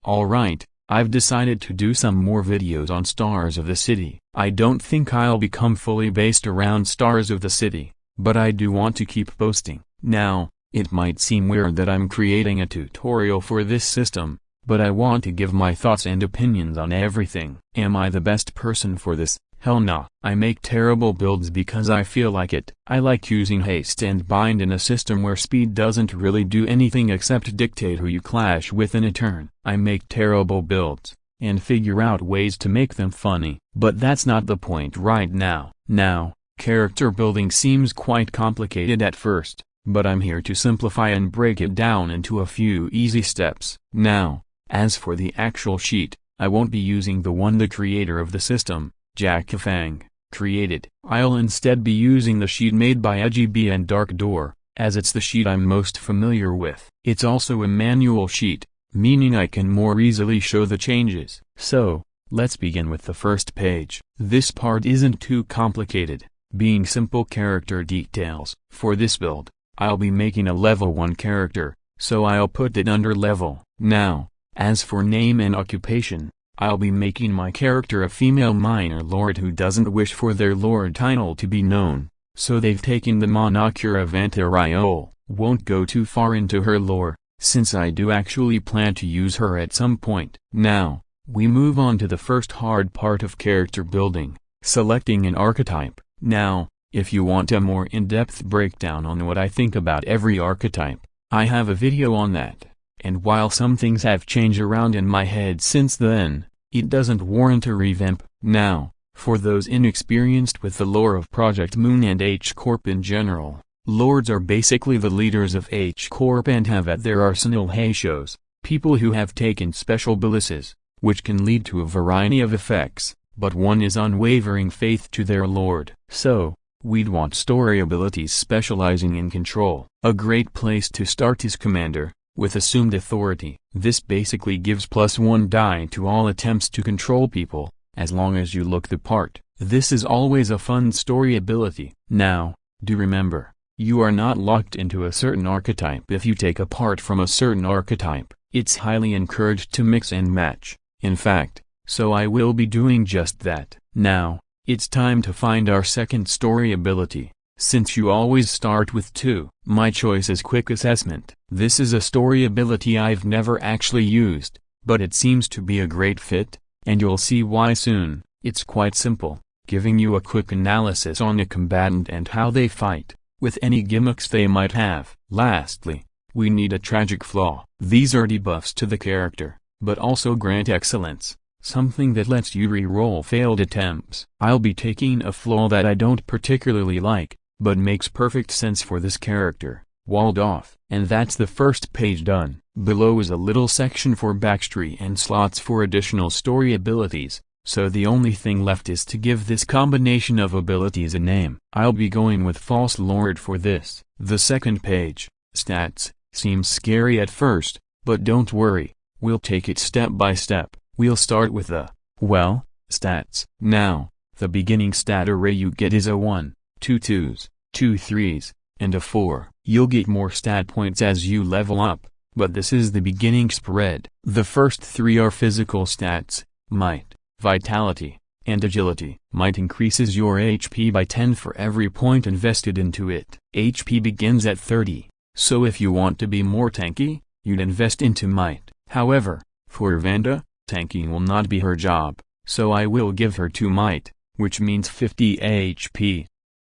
Alright, I've decided to do some more videos on Stars of the City. I don't think I'll become fully based around Stars of the City, but I do want to keep posting. Now, it might seem weird that I'm creating a tutorial for this system, but I want to give my thoughts and opinions on everything. Am I the best person for this? Hell nah. I make terrible builds because I feel like it. I like using haste and bind in a system where speed doesn't really do anything except dictate who you clash with in a turn. I make terrible builds, and figure out ways to make them funny. But that's not the point right now. Now, character building seems quite complicated at first, but I'm here to simplify and break it down into a few easy steps. Now, as for the actual sheet, I won't be using the one the creator of the system, Jack Fang, created. I'll instead be using the sheet made by E.G.O and Dark Door, as it's the sheet I'm most familiar with. It's also a manual sheet, meaning I can more easily show the changes. So, let's begin with the first page. This part isn't too complicated, being simple character details. For this build, I'll be making a level 1 character, so I'll put it under level. Now, as for name and occupation, I'll be making my character a female minor lord who doesn't wish for their lord title to be known, so they've taken the moniker of Vanta Riol. Won't go too far into her lore, since I do actually plan to use her at some point. Now, we move on to the first hard part of character building, selecting an archetype. Now, if you want a more in-depth breakdown on what I think about every archetype, I have a video on that. And while some things have changed around in my head since then, it doesn't warrant a revamp. Now, for those inexperienced with the lore of Project Moon and H-Corp in general, lords are basically the leaders of H-Corp and have at their arsenal Heishos, people who have taken special abilities, which can lead to a variety of effects, but one is unwavering faith to their lord. So, we'd want story abilities specializing in control. A great place to start is Commander, with assumed authority. This basically gives +1 die to all attempts to control people, as long as you look the part. This is always a fun story ability. Now, do remember, you are not locked into a certain archetype if you take a part from a certain archetype. It's highly encouraged to mix and match. In fact, so I will be doing just that. Now, it's time to find our second story ability. Since you always start with 2, my choice is Quick Assessment. This is a story ability I've never actually used, but it seems to be a great fit, and you'll see why soon. It's quite simple, giving you a quick analysis on a combatant and how they fight, with any gimmicks they might have. Lastly, we need a tragic flaw. These are debuffs to the character, but also grant excellence, something that lets you re-roll failed attempts. I'll be taking a flaw that I don't particularly like, but makes perfect sense for this character, Walled Off. And that's the first page done. Below is a little section for backstory and slots for additional story abilities, so the only thing left is to give this combination of abilities a name. I'll be going with False Lord for this. The second page, Stats, seems scary at first, but don't worry, we'll take it step by step. We'll start with the, well, stats. Now, the beginning stat array you get is a 1, 2 2s, 2 3s, and a 4. You'll get more stat points as you level up, but this is the beginning spread. The first 3 are physical stats, Might, Vitality, and Agility. Might increases your HP by 10 for every point invested into it. HP begins at 30, so if you want to be more tanky, you'd invest into Might. However, for Vanda, tanking will not be her job, so I will give her 2 Might, which means 50 HP.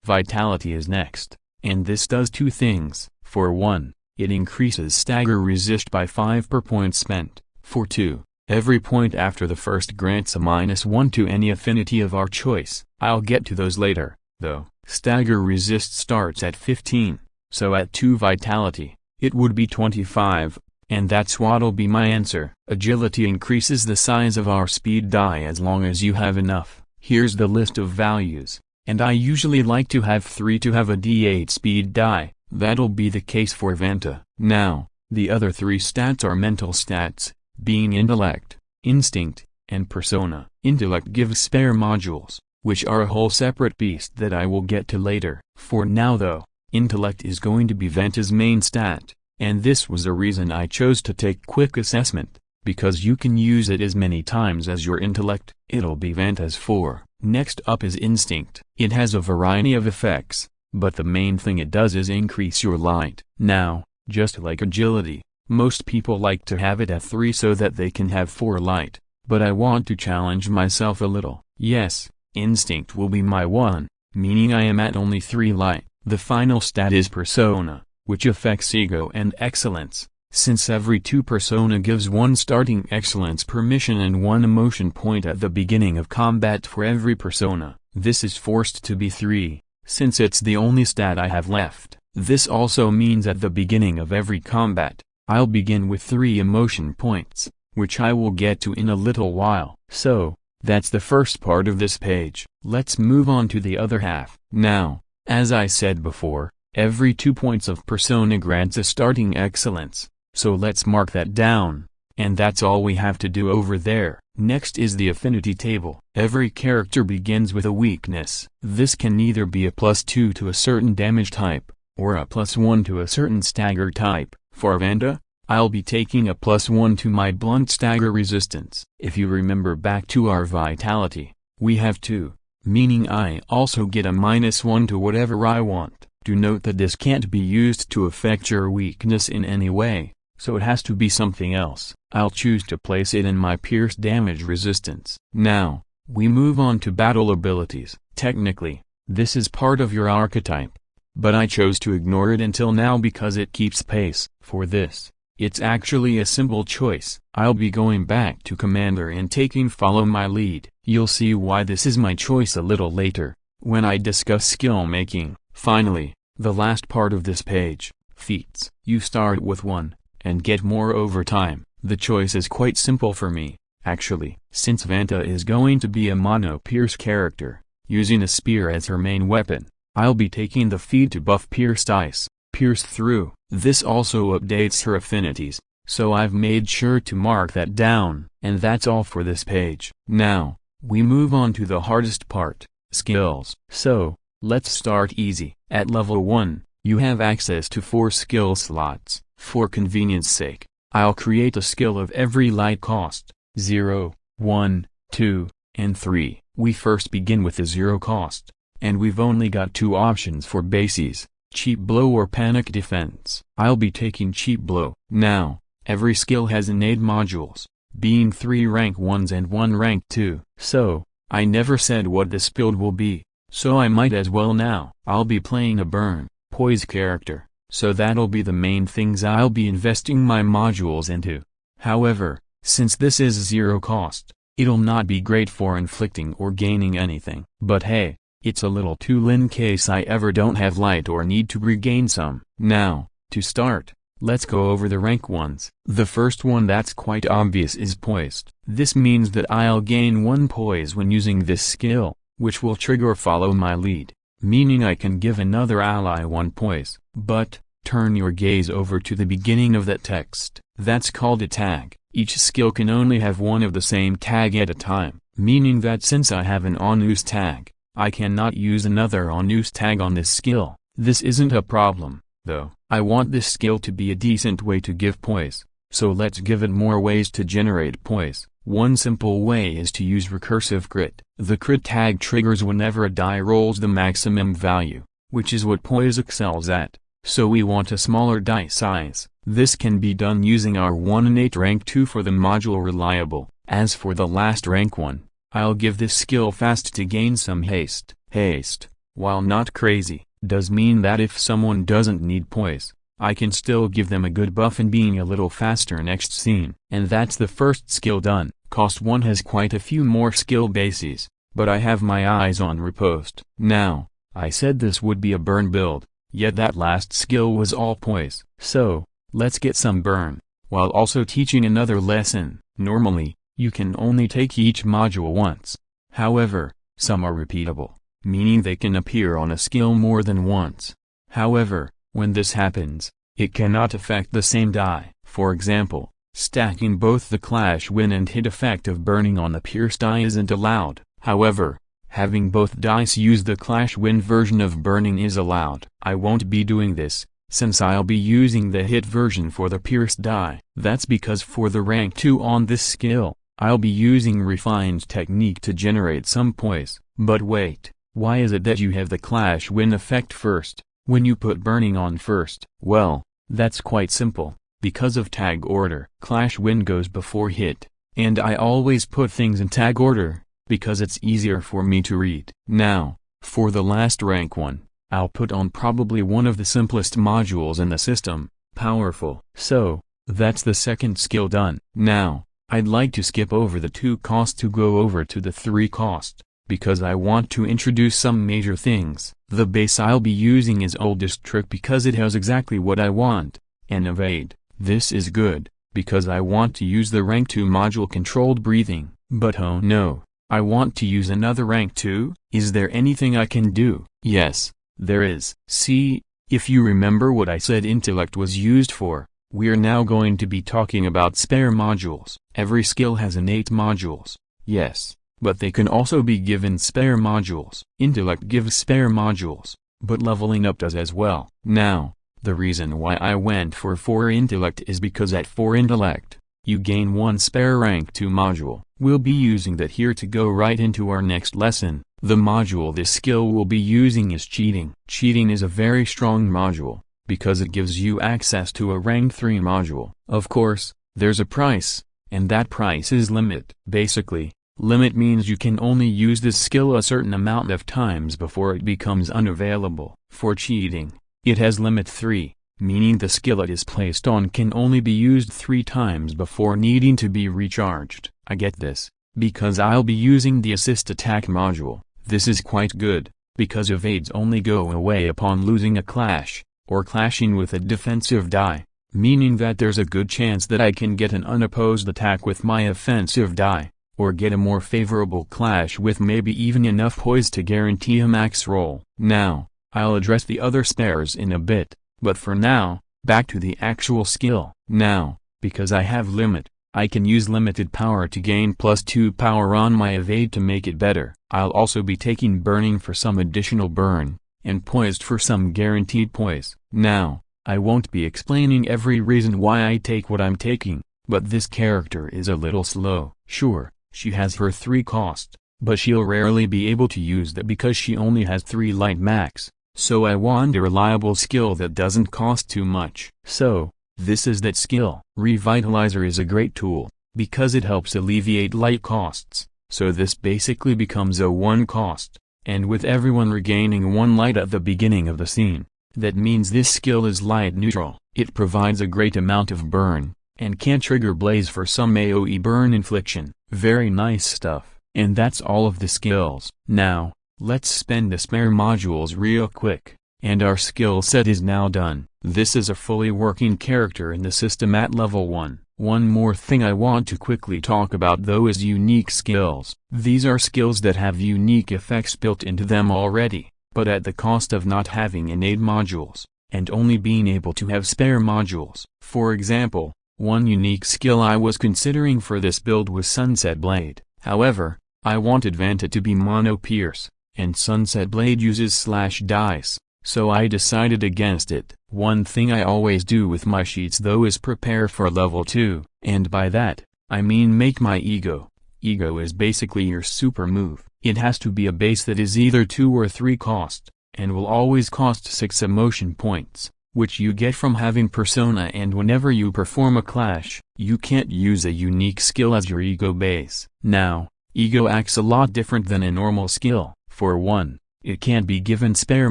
Vitality is next, and this does 2 things. For 1, it increases stagger resist by 5 per point spent. For 2, every point after the first grants a -1 to any affinity of our choice. I'll get to those later, though. Stagger resist starts at 15, so at 2 vitality, it would be 25. And that's what'll be my answer. Agility increases the size of our speed die as long as you have enough. Here's the list of values, and I usually like to have 3 to have a D8 speed die. That'll be the case for Vanta. Now, the other 3 stats are mental stats, being Intellect, Instinct, and Persona. Intellect gives spare modules, which are a whole separate beast that I will get to later. For now though, Intellect is going to be Vanta's main stat. And this was the reason I chose to take Quick Assessment. because you can use it as many times as your intellect. It'll be Vanta's 4. Next up is Instinct. It has a variety of effects, but the main thing it does is increase your light. Now, just like Agility, most people like to have it at 3 so that they can have 4 light, but I want to challenge myself a little. Yes, Instinct will be my 1, meaning I am at only 3 light. The final stat is Persona, which affects ego and excellence, since every 2 persona gives 1 starting excellence per mission and 1 emotion point at the beginning of combat for every persona. This is forced to be 3, since it's the only stat I have left. This also means at the beginning of every combat, I'll begin with 3 emotion points, which I will get to in a little while. So, that's the first part of this page. Let's move on to the other half. Now, as I said before, every 2 points of persona grants a starting excellence, so let's mark that down, and that's all we have to do over there. Next is the affinity table. Every character begins with a weakness. This can either be a +2 to a certain damage type, or a +1 to a certain stagger type. For Vanta, I'll be taking a +1 to my blunt stagger resistance. If you remember back to our vitality, we have 2, meaning I also get a -1 to whatever I want. Do note that this can't be used to affect your weakness in any way, so it has to be something else. I'll choose to place it in my pierce damage resistance. Now, we move on to battle abilities. Technically, this is part of your archetype, but I chose to ignore it until now because it keeps pace. For this, it's actually a simple choice. I'll be going back to Commander and taking Follow My Lead. You'll see why this is my choice a little later, when I discuss skill making. Finally, the last part of this page, feats. You start with 1, and get more over time. The choice is quite simple for me, actually. Since Vanta is going to be a mono-pierce character, using a spear as her main weapon, I'll be taking the feat to buff Pierce Dice, Pierce Through. This also updates her affinities, so I've made sure to mark that down. And that's all for this page. Now, we move on to the hardest part, skills. So, let's start easy. At level 1, you have access to 4 skill slots. For convenience sake, I'll create a skill of every light cost, 0, 1, 2, and 3. We first begin with the 0 cost, and we've only got 2 options for bases, Cheap Blow or Panic Defense. I'll be taking Cheap Blow. Now, every skill has innate modules, being 3 rank 1s and 1 rank 2. So, I never said what this build will be, so I might as well now. I'll be playing a Burn, Poise character, so that'll be the main things I'll be investing my modules into. However, since this is 0 cost, it'll not be great for inflicting or gaining anything. But hey, it's a little tool in case I ever don't have light or need to regain some. Now, to start, let's go over the rank 1s. The first one that's quite obvious is Poised. This means that I'll gain 1 poise when using this skill, which will trigger Follow My Lead, meaning I can give another ally 1 poise. But, turn your gaze over to the beginning of that text. That's called a tag. Each skill can only have 1 of the same tag at a time, meaning that since I have an on-use tag, I cannot use another on-use tag on this skill. This isn't a problem, though. I want this skill to be a decent way to give poise, so let's give it more ways to generate poise. One simple way is to use recursive crit. The crit tag triggers whenever a die rolls the maximum value, which is what poise excels at, so we want a smaller die size. This can be done using our 1 innate rank 2 for the module Reliable. As for the last rank 1, I'll give this skill Fast to gain some haste. Haste, while not crazy, does mean that if someone doesn't need poise, I can still give them a good buff in being a little faster next scene. And that's the first skill done. Cost 1 has quite a few more skill bases, but I have my eyes on Riposte. Now, I said this would be a burn build, yet that last skill was all poise. So, let's get some burn, while also teaching another lesson. Normally, you can only take each module once. However, some are repeatable, meaning they can appear on a skill more than once. However, when this happens, it cannot affect the same die. For example, stacking both the Clash Win and hit effect of burning on the Pierce die isn't allowed. However, having both dice use the Clash Win version of burning is allowed. I won't be doing this, since I'll be using the hit version for the pierced die. That's because for the rank 2 on this skill, I'll be using refined technique to generate some poise. But wait, why is it that you have the clash wind effect first, when you put burning on first? Well, that's quite simple, because of tag order. Clash wind goes before hit, and I always put things in tag order, because it's easier for me to read. Now, for the last rank 1, I'll put on probably one of the simplest modules in the system, powerful. So, that's the second skill done. Now, I'd like to skip over the 2 cost to go over to the 3 cost, because I want to introduce some major things. The base I'll be using is oldest trick because it has exactly what I want, and evade. This is good, because I want to use the rank 2 module controlled breathing. But oh no, I want to use another rank 2? Is there anything I can do? Yes, there is. See, if you remember what I said intellect was used for, we're now going to be talking about spare modules. Every skill has innate modules, yes, but they can also be given spare modules. Intellect gives spare modules, but leveling up does as well. Now, the reason why I went for 4 intellect is because at 4 intellect, you gain 1 spare rank 2 module. We'll be using that here to go right into our next lesson. The module this skill will be using is cheating. Cheating is a very strong module, because it gives you access to a rank 3 module. Of course, there's a price, and that price is limit. Basically, limit means you can only use this skill a certain amount of times before it becomes unavailable. For cheating, it has limit 3, meaning the skill it is placed on can only be used 3 times before needing to be recharged. I get this, because I'll be using the assist attack module. This is quite good, because evades only go away upon losing a clash, or clashing with a defensive die, meaning that there's a good chance that I can get an unopposed attack with my offensive die, or get a more favorable clash with maybe even enough poise to guarantee a max roll. Now, I'll address the other spares in a bit, but for now, back to the actual skill. Now, because I have limit, I can use limited power to gain +2 power on my evade to make it better. I'll also be taking burning for some additional burn, and poised for some guaranteed poise. Now, I won't be explaining every reason why I take what I'm taking, but this character is a little slow. Sure, she has her 3 cost, but she'll rarely be able to use that because she only has 3 light max, so I want a reliable skill that doesn't cost too much. So, this is that skill. Revitalizer is a great tool, because it helps alleviate light costs, so this basically becomes a 1 cost, and with everyone regaining 1 light at the beginning of the scene, that means this skill is light neutral. It provides a great amount of burn, and can trigger blaze for some AoE burn infliction. Very nice stuff. And that's all of the skills. Now, let's spend the spare modules real quick, and our skill set is now done. This is a fully working character in the system at level 1. One more thing I want to quickly talk about though is unique skills. These are skills that have unique effects built into them already, but at the cost of not having innate modules, and only being able to have spare modules. For example, one unique skill I was considering for this build was Sunset Blade. However, I wanted Vanta to be mono pierce, and Sunset Blade uses /dice, so I decided against it. One thing I always do with my sheets though is prepare for level 2, and by that, I mean make my E.G.O. E.G.O is basically your super move. It has to be a base that is either 2 or 3 cost, and will always cost 6 emotion points, which you get from having persona, and whenever you perform a clash, you can't use a unique skill as your E.G.O base. Now, E.G.O acts a lot different than a normal skill. For one, it can't be given spare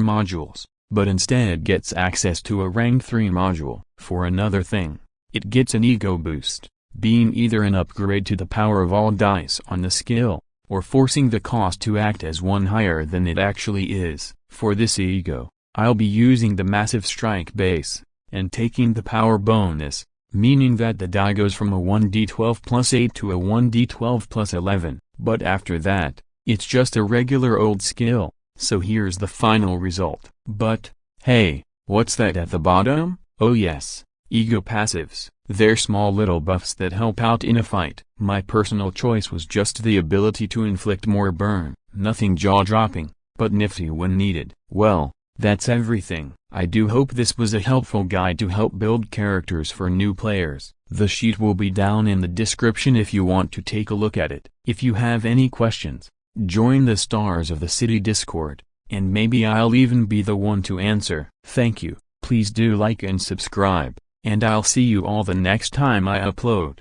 modules, but instead gets access to a rank 3 module. For another thing, it gets an E.G.O boost, being either an upgrade to the power of all dice on the skill, or forcing the cost to act as one higher than it actually is. For this E.G.O, I'll be using the Massive Strike base, and taking the power bonus, meaning that the die goes from a 1d12 plus 8 to a 1d12 plus 11, but after that, it's just a regular old skill. So here's the final result. But, hey, what's that at the bottom? Oh yes, E.G.O passives. They're small little buffs that help out in a fight. My personal choice was just the ability to inflict more burn. Nothing jaw-dropping, but nifty when needed. Well, That's everything. I do hope this was a helpful guide to help build characters for new players. The sheet will be down in the description if you want to take a look at it. If you have any questions, join the Stars of the City Discord, and maybe I'll even be the one to answer. Thank you, please do like and subscribe, and I'll see you all the next time I upload.